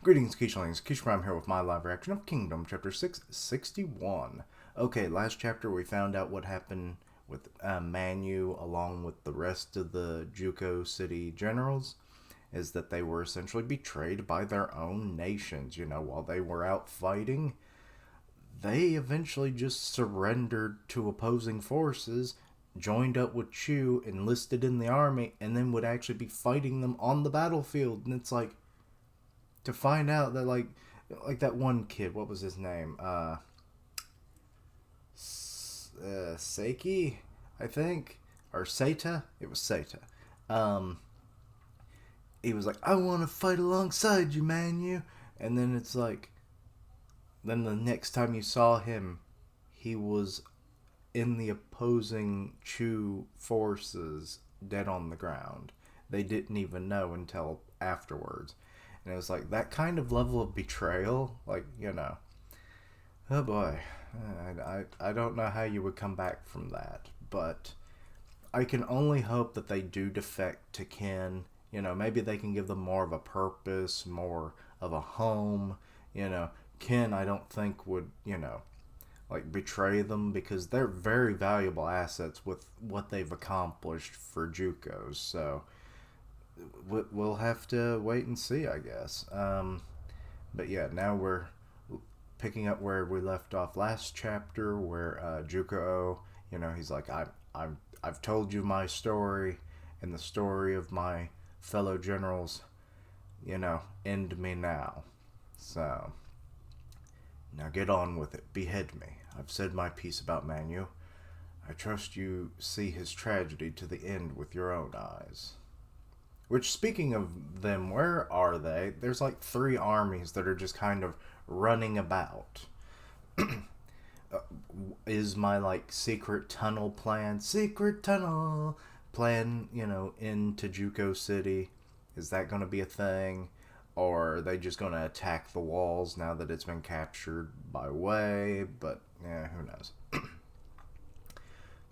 Greetings, Keishlings. Kishram here with my live reaction of Kingdom, Chapter 661. Okay, last chapter we found out what happened with Manu along with the rest of the Juko City generals, is that they were essentially betrayed by their own nations. You know, while they were out fighting, they eventually just surrendered to opposing forces, joined up with Chu, enlisted in the army, and then would actually be fighting them on the battlefield. And it's like, to find out that like that one kid, what was his name? Seiki, I think, or Seta. It was Seta. Um, he was like, "I want to fight alongside you, Manu," and then it's like, then the next time you saw him, he was in the opposing Chu forces, dead on the ground. They didn't even know until afterwards. And it was like that kind of level of betrayal, like, you know, oh boy, I don't know how you would come back from that, but I can only hope that they do defect to Ken. You know, maybe they can give them more of a purpose, more of a home. You know, Ken, I don't think would, you know, like betray them because they're very valuable assets with what they've accomplished for JUCOs. So we'll have to wait and see, I guess. But yeah, now we're picking up where we left off last chapter, where Juko, you know, he's like, I've told you my story and the story of my fellow generals. You know, end me now. So now get on with it. Behead me. I've said my piece about Manu. I trust you see his tragedy to the end with your own eyes. Which, speaking of them, where are they? There's like 3 armies that are just kind of running about. Is my like secret tunnel plan, you know, into Juko City? Is that going to be a thing? Or are they just going to attack the walls now that it's been captured by Wei? But, yeah, who knows.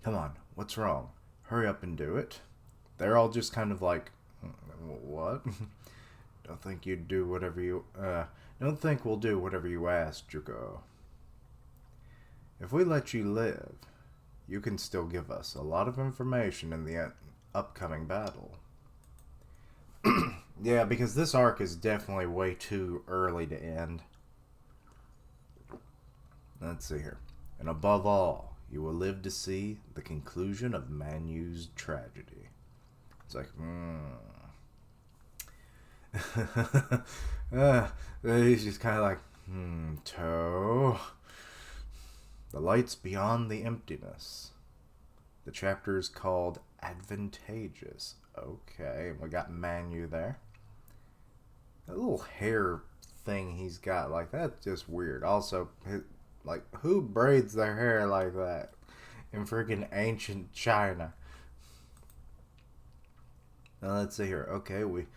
Come on, what's wrong? Hurry up and do it. They're all just kind of like, what? Don't think you'd do whatever you, don't think we'll do whatever you ask, Juko. If we let you live, you can still give us a lot of information in the upcoming battle. Yeah, because this arc is definitely way too early to end. Let's see here. And above all, you will live to see the conclusion of Manu's tragedy. It's like, he's just kind of like, Tou. The light's beyond the emptiness. The chapter is called Advantageous. Okay, we got Manu there. That little hair thing he's got, like, that's just weird. Also, like, who braids their hair like that in freaking ancient China? Now, let's see here. Okay, we've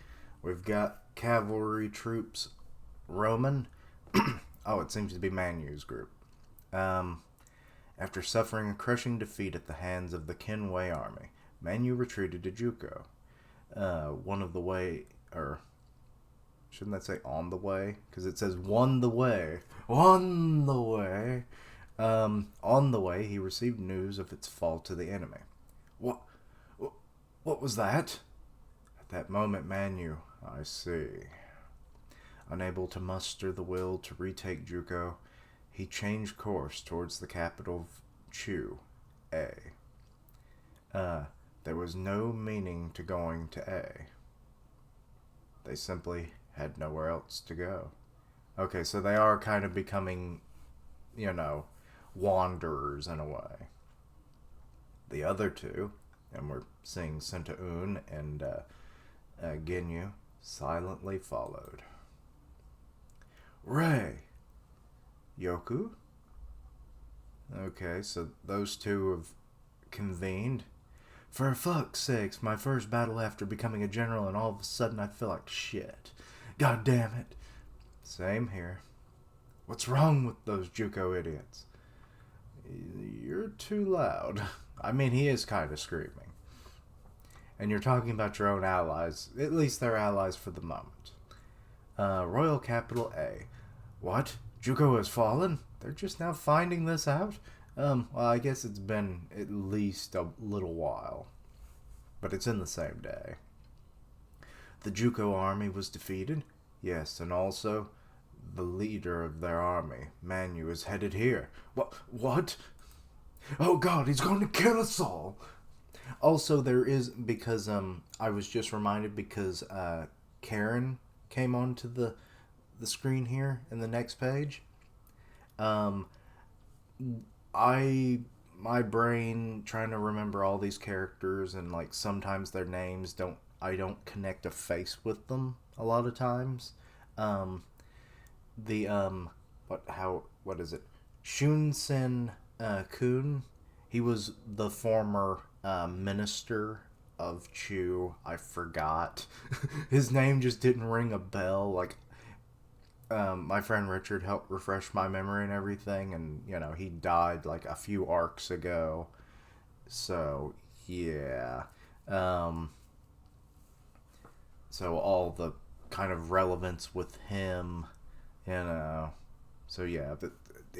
got cavalry troops roaming. Oh, it seems to be Manu's group. After suffering a crushing defeat at the hands of the Kinwei army, Manu retreated to Juko. One of the way, or shouldn't that say on the way? Because it says won the way. Won the way. On the way, he received news of its fall to the enemy. What? What was that? At that moment, Manu, I see. Unable to muster the will to retake Juko, he changed course towards the capital of Chu, A. There was no meaning to going to A. They simply had nowhere else to go. Okay, so they are kind of becoming, you know, wanderers in a way. The other 2, and we're seeing Sentaun and Ginyu, silently followed. Ray! Yoku? Okay, so those 2 have convened. For fuck's sakes, my first battle after becoming a general, and all of a sudden I feel like shit. God damn it. Same here. What's wrong with those Juko idiots? You're too loud. I mean, he is kind of screaming. And you're talking about your own allies. At least they're allies for the moment. Royal Capital A. What? Juko has fallen? They're just now finding this out? Well, I guess it's been at least a little while. But it's in the same day. The Juko army was defeated? Yes, and also the leader of their army, Manu, is headed here. What? Oh god, he's going to kill us all! Also, there is, because, I was just reminded because, Karin came onto the screen here in the next page. Um, my brain trying to remember all these characters and like sometimes their names I don't connect a face with them a lot of times. Um, the what is it? Shunsen Kun. He was the former minister of Chu. I forgot. His name just didn't ring a bell. Like my friend Richard helped refresh my memory and everything, and he died like a few arcs ago. So yeah, um, so all the kind of relevance with him, you know. So yeah, but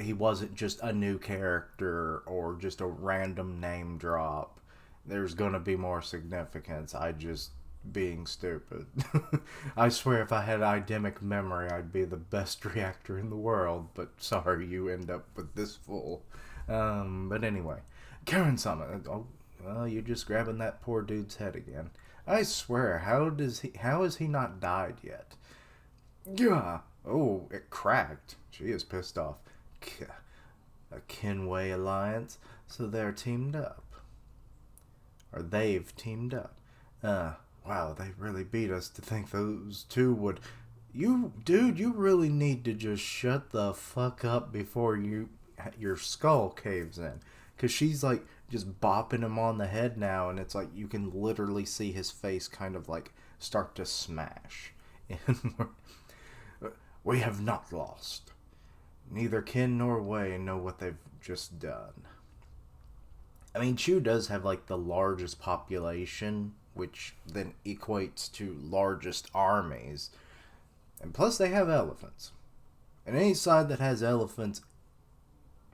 he wasn't just a new character or just a random name drop. There's gonna be more significance. I just being stupid. I swear if I had idemic memory, I'd be the best reactor in the world, but sorry, you end up with this fool. But anyway, Karin Sama. Oh, well, you're just grabbing that poor dude's head again. I swear, how has he not died yet? Yeah. Oh, it cracked. She is pissed off. A Kinway alliance, so they're teamed up. Or they've teamed up. Wow, they really beat us to think those two would... Dude, you really need to just shut the fuck up before your skull caves in. Because she's, like, just bopping him on the head now, and it's like you can literally see his face kind of, like, start to smash. And we have not lost. Neither Kin nor Wei know what they've just done. I mean, Chu does have, like, the largest population, which then equates to largest armies. And plus they have elephants. And any side that has elephants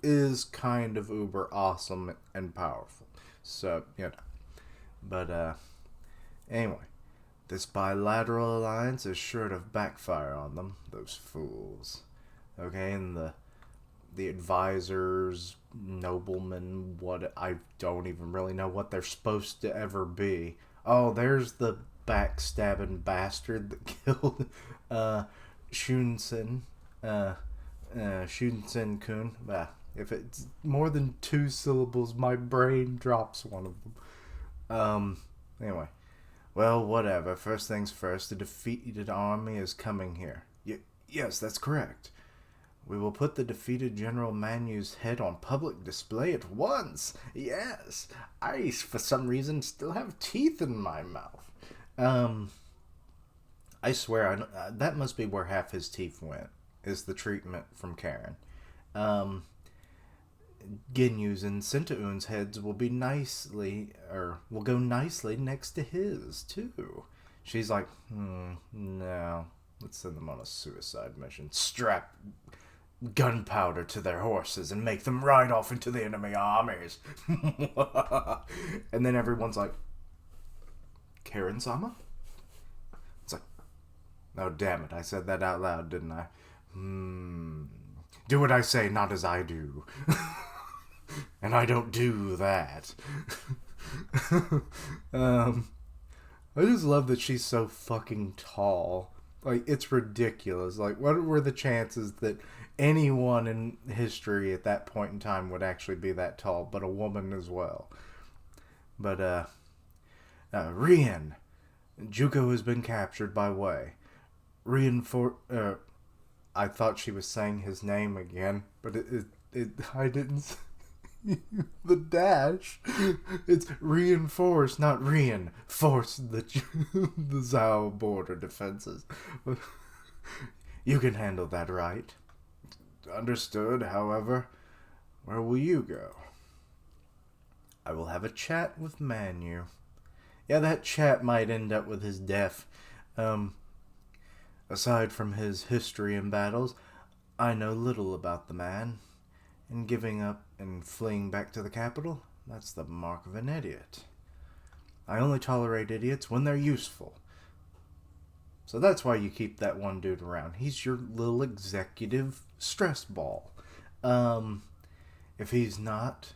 is kind of uber awesome and powerful. So, But, anyway. This bilateral alliance is sure to backfire on them, those fools. Okay, and the advisors, noblemen, what I don't even really know what they're supposed to ever be. Oh, there's the backstabbing bastard that killed Shunsen, Shunsen Kun. If it's more than 2 syllables, my brain drops one of them. Anyway. Well, whatever. First things first, the defeated army is coming here. Yes, that's correct. We will put the defeated General Manu's head on public display at once. Yes, I, for some reason, still have teeth in my mouth. I swear, that must be where half his teeth went, is the treatment from Karin. Ginyu's and Sentaun's heads will will go nicely next to his, too. She's like, no, let's send them on a suicide mission. Strap gunpowder to their horses and make them ride off into the enemy armies. And then everyone's like, Karin-sama? It's like, oh, damn it, I said that out loud, didn't I? Do what I say, not as I do. And I don't do that. I just love that she's so fucking tall. Like, it's ridiculous. Like, what were the chances that anyone in history at that point in time would actually be that tall, but a woman as well? But, Rien. Juko has been captured by Wei. I thought she was saying his name again, but I didn't... the dash. It's reinforce, not reinforce the Zhao border defenses. You can handle that, right? Understood, however. Where will you go? I will have a chat with Manu. Yeah, that chat might end up with his death. Aside from his history and battles, I know little about the man. And giving up and fleeing back to the capital, that's the mark of an idiot. I only tolerate idiots when they're useful. So that's why you keep that one dude around. He's your little executive stress ball. If he's not,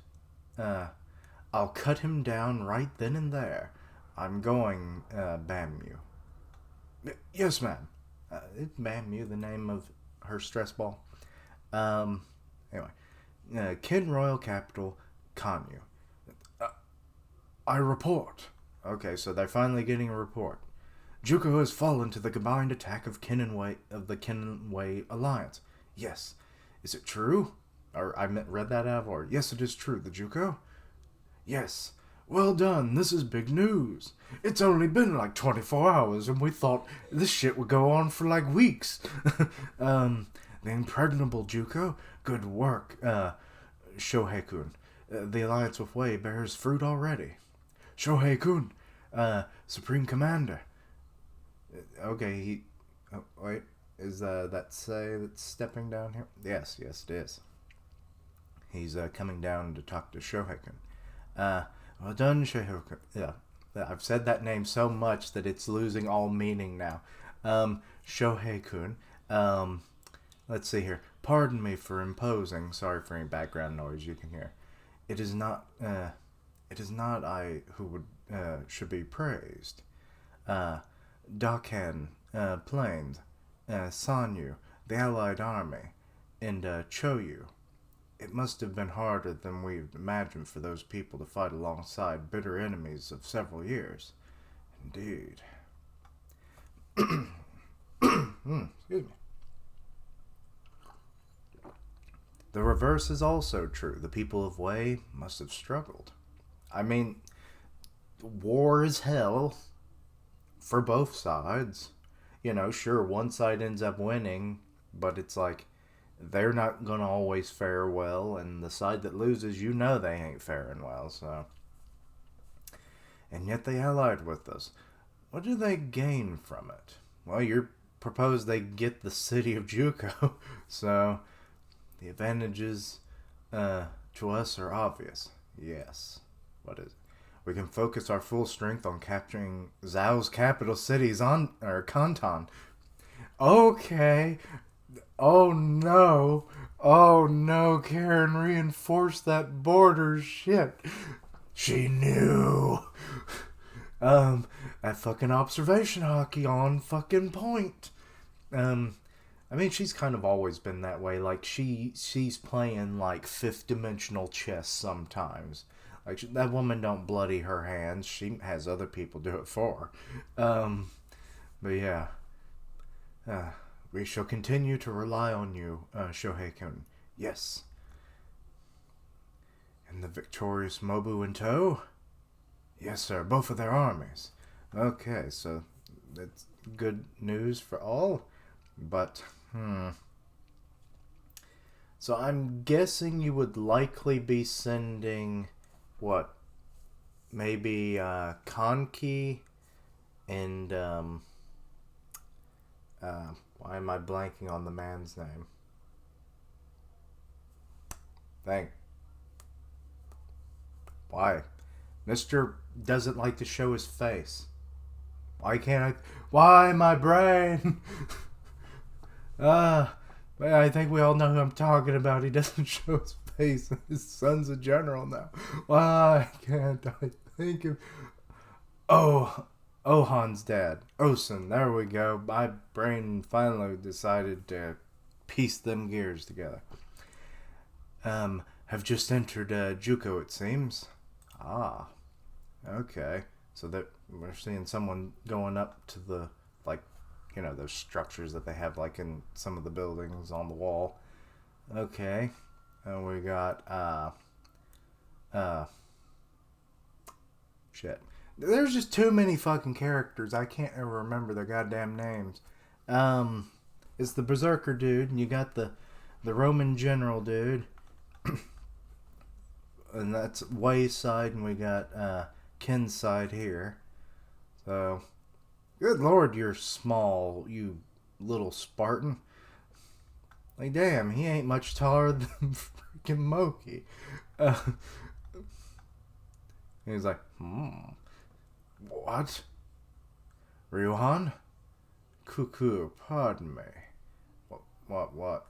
I'll cut him down right then and there. I'm going, Bamu. Yes, ma'am. Is Bamu the name of her stress ball? Anyway, Kin Royal Capital, Kanyu. I report. Okay, so they're finally getting a report. Juko has fallen to the combined attack of the Kinwei Alliance. Yes. Is it true? Or I read that out of order. Yes, it is true. The Juko? Yes. Well done. This is big news. It's only been like 24 hours, and we thought this shit would go on for like weeks. The impregnable Juko. Good work, Shohei-kun. The alliance with Wei bears fruit already. Shohei-kun, Supreme Commander. Okay, wait, is that Sei that's stepping down here? Yes, it is. He's coming down to talk to Shohei-kun. Well done, Shohei-kun. Yeah, I've said that name so much that it's losing all meaning now. Shohei-kun. Let's see here. Pardon me for imposing. Sorry for any background noise you can hear. It is not I who would should be praised. Daken, Plains, Sanyu, the Allied Army, and Choyu. It must have been harder than we imagined for those people to fight alongside bitter enemies of several years. Indeed. Excuse me. The reverse is also true. The people of Wei must have struggled. I mean, war is hell for both sides. You know, sure, one side ends up winning, but it's like they're not going to always fare well, and the side that loses, you know they ain't faring well, so. And yet they allied with us. What do they gain from it? Well, you propose they get the city of Juko, so the advantages to us are obvious. Yes. What is it? We can focus our full strength on capturing Zhao's capital cities Kanton. Okay. Oh no, Karin reinforced that border shit. She knew. That fucking observation hockey on fucking point. I mean, she's kind of always been that way. Like, she's playing, like, fifth dimensional chess sometimes. Like, that woman don't bloody her hands. She has other people do it for her. But yeah. We shall continue to rely on you, Shohei-kun. Yes. And the victorious Mobu in tow? Yes, sir. Both of their armies. Okay, so that's good news for all. But, So I'm guessing you would likely be sending, what? Maybe, Kanki and, why am I blanking on the man's name? Why? Mr. doesn't like to show his face. Why can't I? Why my brain? I think we all know who I'm talking about. He doesn't show his face. His son's a general now. Why can't I think of... Ohan's dad. Osen, there we go. My brain finally decided to piece them gears together. Have just entered Juko, it seems. Ah, okay. So that we're seeing someone going up to the, like, you know, those structures that they have, like, in some of the buildings on the wall. Okay. And we got, shit. There's just too many fucking characters. I can't ever remember their goddamn names. It's the Berserker dude, and you got the Roman general dude. And that's Wei's side, and we got Ken's side here. So, good lord, you're small, you little Spartan. Like, damn, he ain't much taller than freaking Moki. Uh, he's like, what? Ryuhan? Cuckoo, pardon me. What?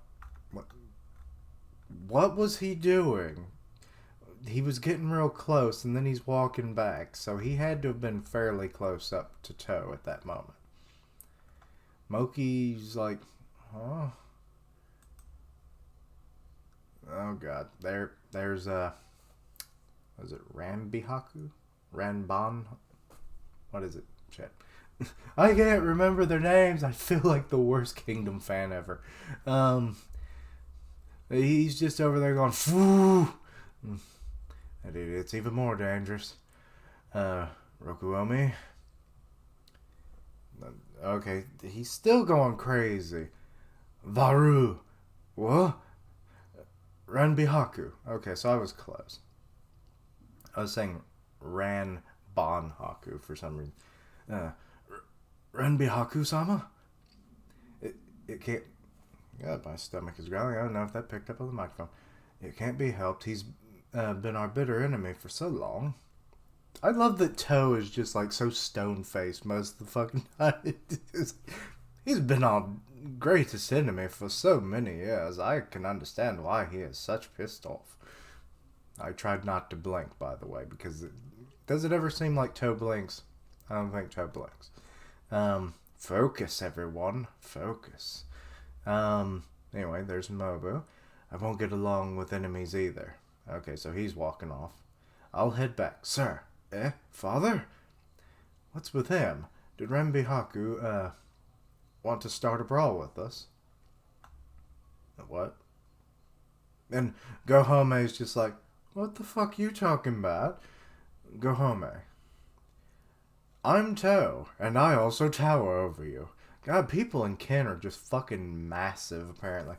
What was he doing? He was getting real close, and then he's walking back, so he had to have been fairly close up to Tou at that moment. Moki's like, huh? Oh god, there's was it Ranbihaku? Ranban? What is it? Shit. I can't remember their names. I feel like the worst Kingdom fan ever. He's just over there going, Foo! It's even more dangerous. Rokuomi. Okay, he's still going crazy. Varu. What? Ranbihaku. Okay, so I was close. I was saying Ranbanhaku for some reason. Ranbihaku-sama? It can't... God, my stomach is growling. I don't know if that picked up on the microphone. It can't be helped. He's been our bitter enemy for so long. I love that Tou is just like so stone-faced most of the fucking time. He's been our greatest enemy for so many years. I can understand why he is such pissed off. I tried not to blink, by the way, because does it ever seem like Tou blinks? I don't think Tou blinks. Focus, everyone. Focus. Anyway, there's Mobu. I won't get along with enemies either. Okay, so he's walking off. I'll head back. Sir. Father? What's with him? Did Ranbihaku, want to start a brawl with us? What? And Gohoumei's just like, what the fuck you talking about? Gohoumei. I'm Tou, and I also tower over you. God, people in Ken are just fucking massive, apparently.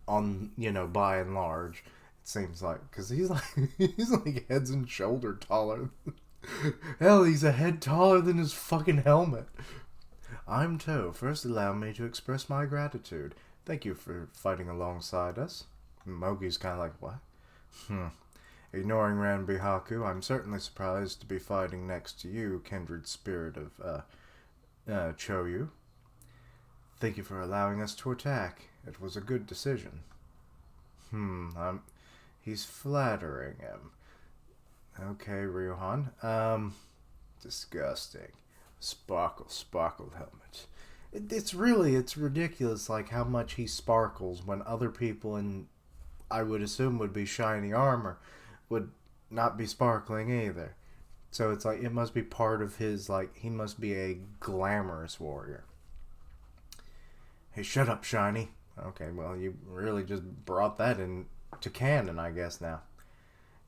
By and large, it seems like. Because he's like heads and shoulder taller. Hell, he's a head taller than his fucking helmet. I'm Tou. First, allow me to express my gratitude. Thank you for fighting alongside us. Mogi's kind of like, what? Ignoring Ranbihaku, I'm certainly surprised to be fighting next to you, kindred spirit of, Choyu. Thank you for allowing us to attack. It was a good decision. He's flattering him. Okay, Ryuhan. Disgusting. Sparkle helmet. It's ridiculous, like, how much he sparkles when other people in, I would assume, would be shiny armor, would not be sparkling either. So it's like, it must be part of his, like, he must be a glamorous warrior. Hey, shut up, Shiny. Okay, well, you really just brought that in to canon, I guess, now.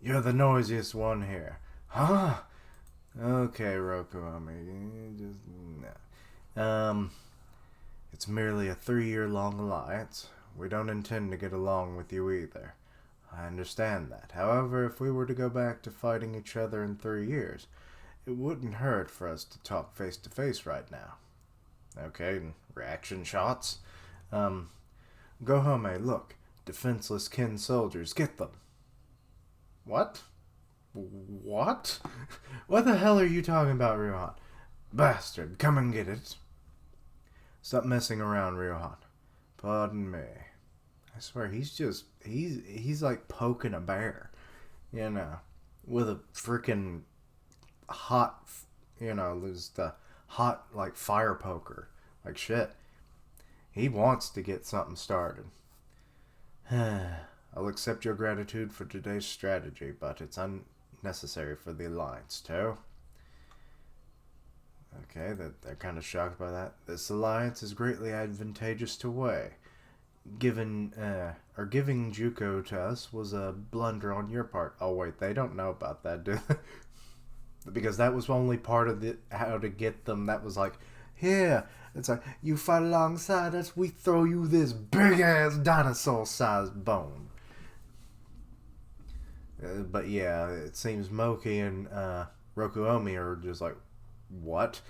You're the noisiest one here. Huh? Okay, Rokuomi. Just, nah. It's merely a 3-year-long alliance. We don't intend to get along with you either. I understand that. However, if we were to go back to fighting each other in 3 years, it wouldn't hurt for us to talk face to face right now. Okay, reaction shots. Gohoumei, look. Defenseless kin soldiers, get them. What? What? What the hell are you talking about, Ryuhan? Bastard, come and get it. Stop messing around, Ryuhan. Pardon me. I swear, he's like poking a bear, with a freaking hot, there's the hot, like, fire poker. Like, shit. He wants to get something started. I'll accept your gratitude for today's strategy, but it's unnecessary for the alliance, Tou. Okay, they're kind of shocked by that. This alliance is greatly advantageous to Wei. Giving Juko to us was a blunder on your part. Oh wait, they don't know about that, do they? Because that was only part of how to get them. That was like, here, it's like, you fight alongside us, we throw you this big ass dinosaur sized bone. But yeah, it seems Moki and Rokuomi are just like, what?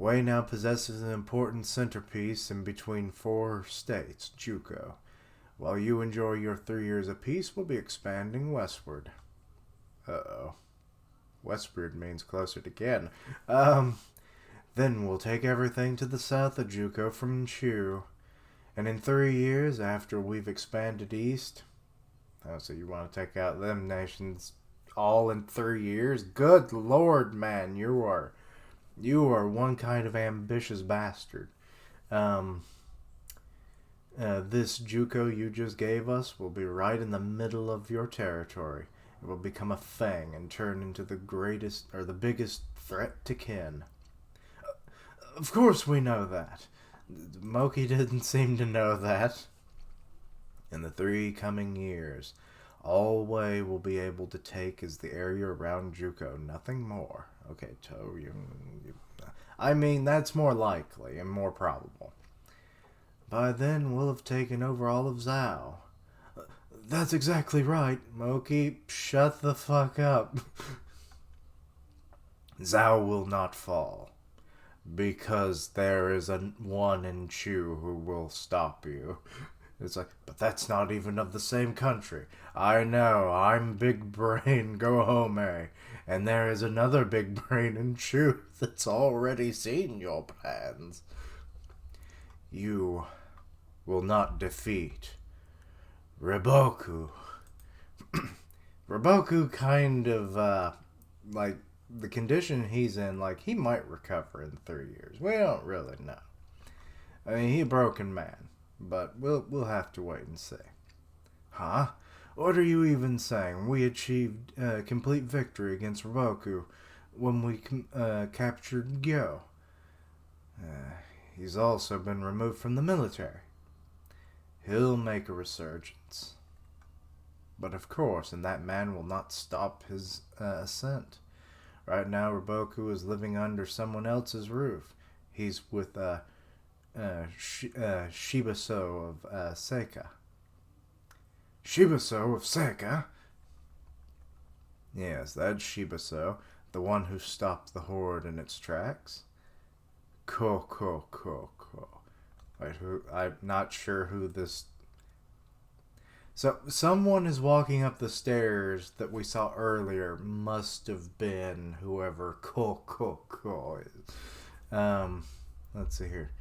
Wei now possesses an important centerpiece in between 4 states, Juko. While you enjoy your 3 years of peace, we'll be expanding westward. Uh-oh. Westward means closer to Ken. Then we'll take everything to the south of Juko from Chu. And in 3 years, after we've expanded east... Oh, so you want to take out them nations all in 3 years? Good lord, man, you are one kind of ambitious bastard. This Juko you just gave us will be right in the middle of your territory. It will become a fang and turn into the biggest threat to Ken. Of course we know that. Moki didn't seem to know that. In the 3 coming years, all Wei will be able to take is the area around Juko, nothing more. Okay, Tou, I mean, that's more likely and more probable. By then, we'll have taken over all of Zhao. That's exactly right, Moki. Shut the fuck up. Zhao will not fall. Because there is one in Chu who will stop you. It's like, but that's not even of the same country. I know, I'm big brain Gohoumei, and there is another big brain in Chu that's already seen your plans. You will not defeat Riboku. Riboku kind of, like, the condition he's in, like, he might recover in 3 years. We don't really know. I mean, he's a broken man, but we'll have to wait and see. Huh? What are you even saying? We achieved complete victory against Riboku when we captured Gyo. He's also been removed from the military. He'll make a resurgence. But of course, and that man will not stop his ascent. Right now, Riboku is living under someone else's roof. He's with Shibaso of Seika. Shibaso of Seika? Yes, that's Shibaso, the one who stopped the horde in its tracks. Ko. Wait, I'm not sure who this... So, someone is walking up the stairs that we saw earlier. Must have been whoever Ko is. Let's see here.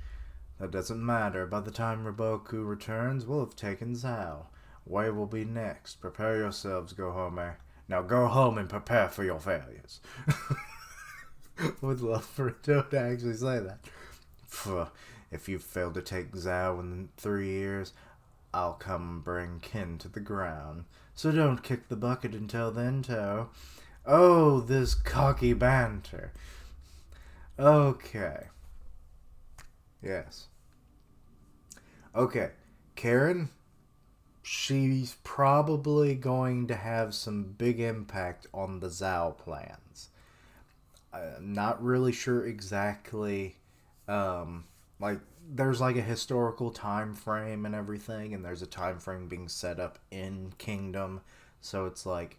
That doesn't matter. By the time Riboku returns, we'll have taken Zhao. Wei will be next. Prepare yourselves, Gohoumei. Now go home and prepare for your failures. Would love for it to actually say that. If you fail to take Zhao in 3 years, I'll come bring Kin to the ground. So don't kick the bucket until then, Tou. Oh, this cocky banter. Okay. Yes. Okay. Karin, she's probably going to have some big impact on the Zhao plans. I'm not really sure exactly, there's like a historical time frame and everything, and there's a time frame being set up in Kingdom, so it's like,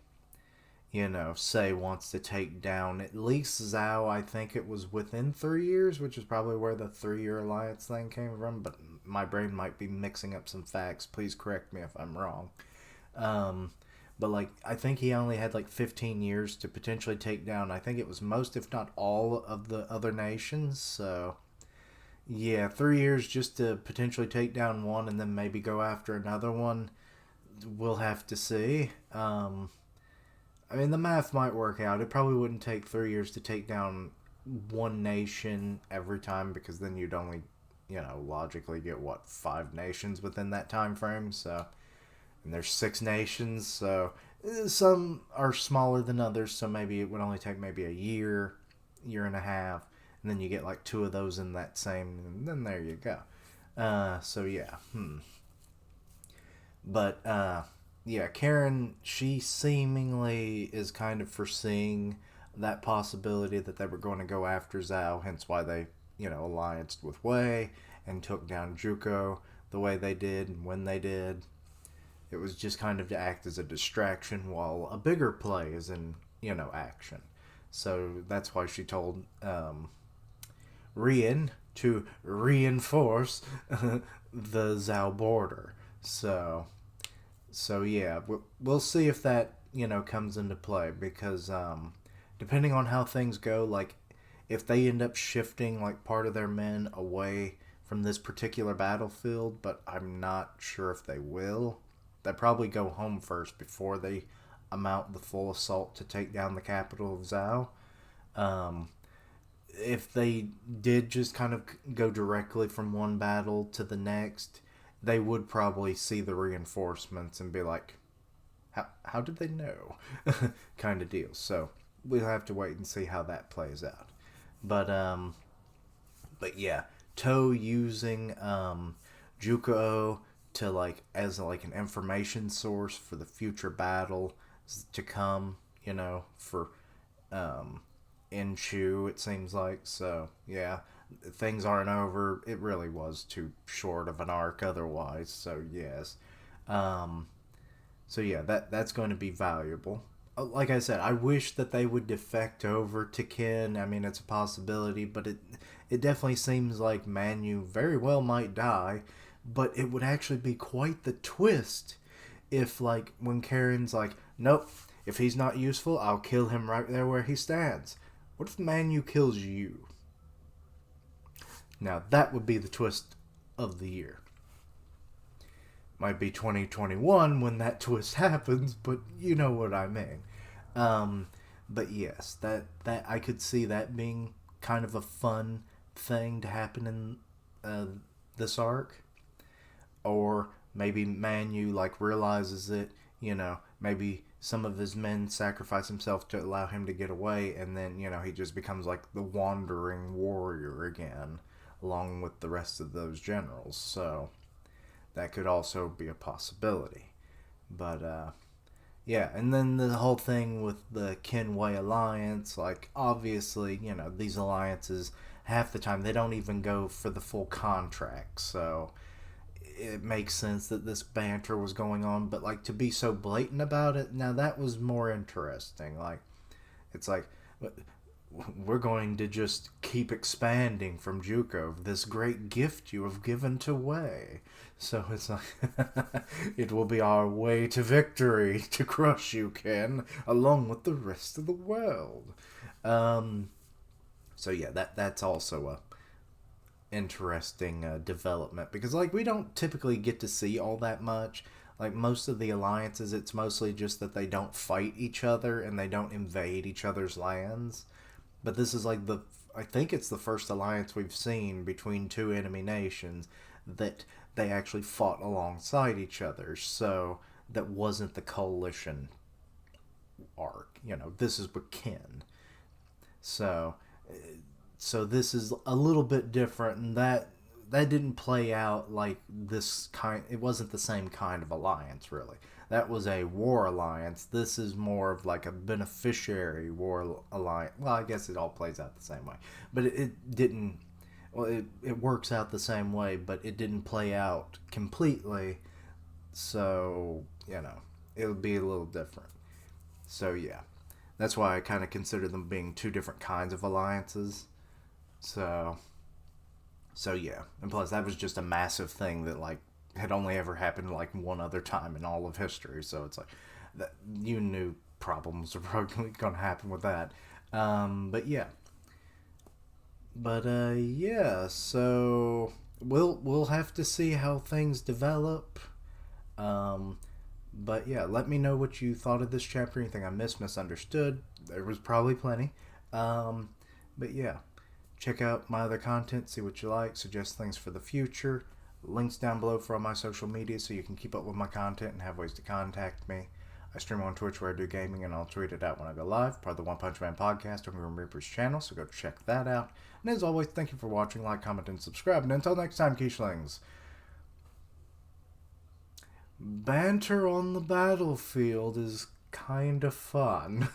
Sei wants to take down at least Zhao. I think it was within 3 years, which is probably where the 3-year alliance thing came from, but my brain might be mixing up some facts. Please correct me if I'm wrong. But I think he only had 15 years to potentially take down, I think it was most, if not all, of the other nations, so... Yeah, 3 years just to potentially take down one and then maybe go after another one. We'll have to see. I mean, the math might work out. It probably wouldn't take 3 years to take down one nation every time, because then you'd only, logically get, 5 nations within that time frame, so... And there's 6 nations, so... Some are smaller than others, so maybe it would only take maybe a year and a half. And then you get 2 of those in that same, and then there you go. So yeah, But, yeah, Karin, she seemingly is kind of foreseeing that possibility that they were going to go after Zhao, hence why they, allianced with Wei and took down Juko the way they did and when they did. It was just kind of to act as a distraction while a bigger play is in, action. So that's why she told, to reinforce the Zhao border. So yeah, we'll see if that comes into play because depending on how things go, like if they end up shifting like part of their men away from this particular battlefield, but I'm not sure if they will. They probably go home first before they mount the full assault to take down the capital of Zhao. Um, if they did just kind of go directly from one battle to the next, they would probably see the reinforcements and be like, how did they know? Kind of deal. So we'll have to wait and see how that plays out. But yeah, Tou using Juko to like as like an information source for the future battle to come, for um in Chu, it seems like. So yeah, things aren't over. It really was too short of an arc otherwise. So yes, um, so yeah, that's going to be valuable. Like I said, I wish that they would defect over to Ken. I mean, it's a possibility, but it definitely seems like Manu very well might die. But it would actually be quite the twist if, like, when Karen's like, nope, if he's not useful, I'll kill him right there where he stands. What if Manu kills you? Now, that would be the twist of the year. Might be 2021 when that twist happens, but you know what I mean. Um, but yes, that I could see that being kind of a fun thing to happen in this arc. Or maybe Manu like realizes it, maybe some of his men sacrifice himself to allow him to get away, and then he just becomes like the wandering warrior again, along with the rest of those generals. So that could also be a possibility. But yeah, and then the whole thing with the Kenway alliance, like obviously, these alliances half the time they don't even go for the full contract, so it makes sense that this banter was going on, but like to be so blatant about it, now that was more interesting. Like it's like we're going to just keep expanding from Juko, this great gift you have given to Wei. So it's like it will be our way to victory to crush you, Ken, along with the rest of the world. Um, so yeah, that's also a interesting development because like we don't typically get to see all that much. Like most of the alliances, it's mostly just that they don't fight each other and they don't invade each other's lands. But this is like I think it's the first alliance we've seen between two enemy nations that they actually fought alongside each other. So that wasn't the coalition arc. This is with Ken. So so this is a little bit different, and that didn't play out like this kind. It wasn't the same kind of alliance, really. That was a war alliance. This is more of like a beneficiary war alliance. Well, I guess it all plays out the same way, but it didn't. Well, it works out the same way, but it didn't play out completely. So it would be a little different. So yeah, that's why I kind of consider them being two different kinds of alliances. So yeah, and plus that was just a massive thing that like had only ever happened like one other time in all of history. So it's like that you knew problems were probably going to happen with that. But yeah, yeah. So we'll have to see how things develop. Um, but yeah, let me know what you thought of this chapter. Anything I misunderstood? There was probably plenty. But yeah. Check out my other content, see what you like, suggest things for the future. Links down below for all my social media so you can keep up with my content and have ways to contact me. I stream on Twitch where I do gaming and I'll tweet it out when I go live. Part of the One Punch Man podcast on Grim Reaper's channel, so go check that out. And as always, thank you for watching, like, comment, and subscribe. And until next time, Quiche-lings, banter on the battlefield is kinda fun.